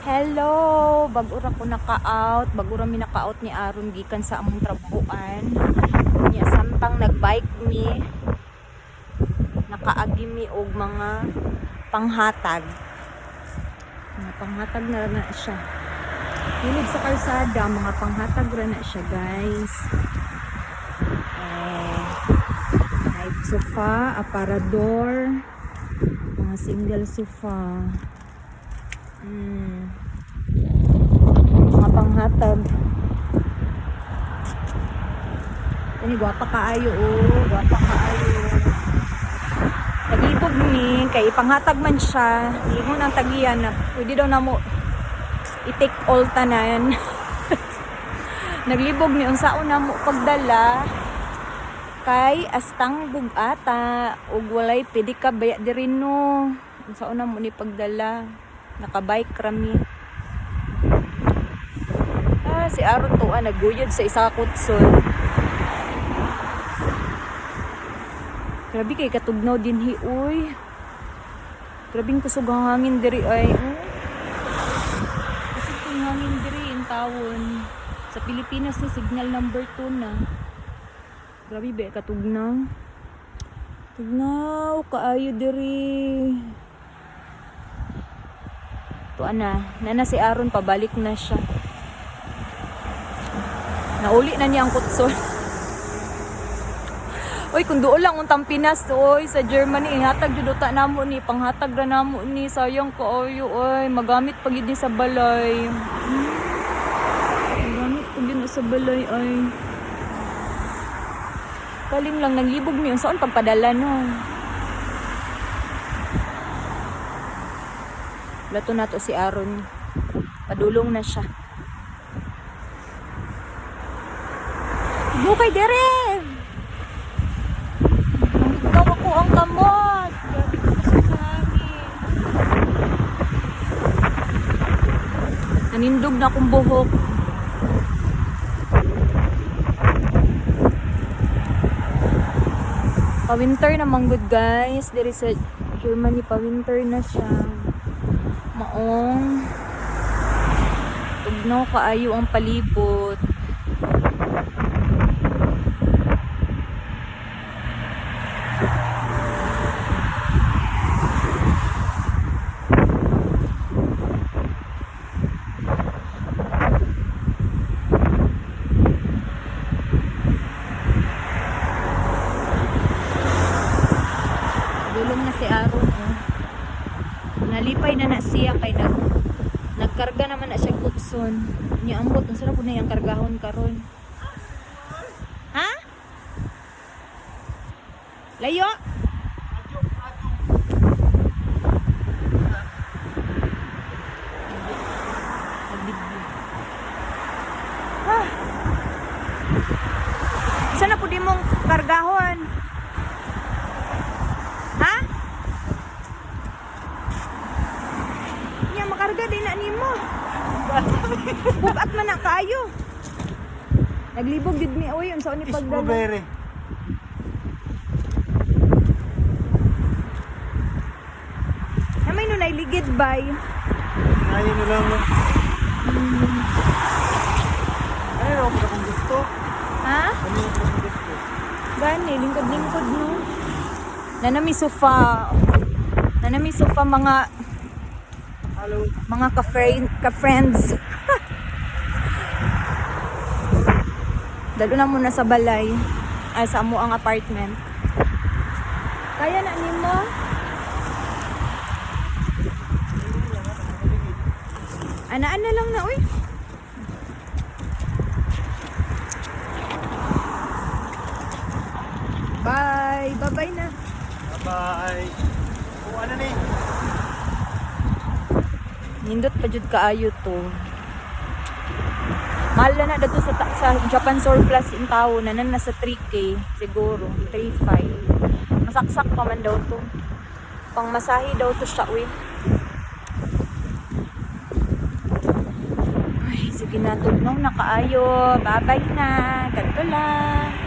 Hello, bago ra ko naka-out, bago ra mi naka-out ni Aron gikan sa among trabahoan. Nya samtang nagbike mi, nakaagi mi og mga panghatag. Mga panghatag na siya. Hilig sa kalsada, mga panghatag ra na siya, guys. Night sofa, aparador, mga single sofa. Mga panghatag. Ini gwapa kaayo, oh, gwapa kaayo. Naglibog ni kay panghatag man siya. Ingon ang tagiyan na pwede daw namo i-take all tanan. Naglibog ni unsaon namo pagdala kay astang bugata ug walay pwede ka baya diri no. Unsaon namo ni pagdala. Nakabike rami. Si Aron to naguyod sa isa kutson. Grabe kay katugnaw dinhi uy. Grabing kusog ang hangin diri ay. Kusog ang hangin diri in tawon. Sa Pilipinas ni signal number 2 na. Grabe ba katugnaw. Tugnaw kaayo diri. To nana si Aron pabalik na siya. Nauli na niya ang kutson. Oy, kung doon lang untang Pinas to, oy, sa Germany, hatag jud uta namo ni, panghatag ra namo ni, sayang kaayo, oy, magamit pag yun sa balay. Magamit pag yun sa balay, ay. Kaling lang, nanglibog mi, saan pagpadala, no? Lato na to si Aron. Padulong na siya. Bukay dere! Daw ako ang kamot. Grabe ko kasi sa hangin. Nanindog na akong buhok. Pa-winter naman good guys. There is a Germany, pa-winter na siya. Maong. Tugnaw kaayo ang palibot. Dulong na si Aron, oh. Nalipay na siya kay nagkarga naman na siya kutson. Nya ambot unsa na pud na yang kargahon karon. Ha? Layo. Isa na pud imong kargahon. Ha? Nya makarga din na nimo. Bugat man na kayo. Naglibog gid mi oy unsa ni pagdala. Strawberry. Namay no nailigid bay. Ayun na lang. Ay, ako na kung gusto. Ha? Ano yung kung gusto? Gani lingkod-lingkod no. Nanami sofa. Nanami sofa Hello. mga ka-friends. Dalo na muna sa balay. Ay, sa amo ang apartment. Kaya na nimo? Ana-ana lang na, uy. Bye. Bye-bye na. Bye-bye. Oh, ano ni? Nindot pa jud kaayo to. Mahal na dato sa Japan Surplus in tao na nasa 3K siguro, 3.5. Masaksak pa man daw to. Pang masahe daw to siya, uy. Ay, sige na tugnaw na kaayo. Bye-bye na. Kadto lang.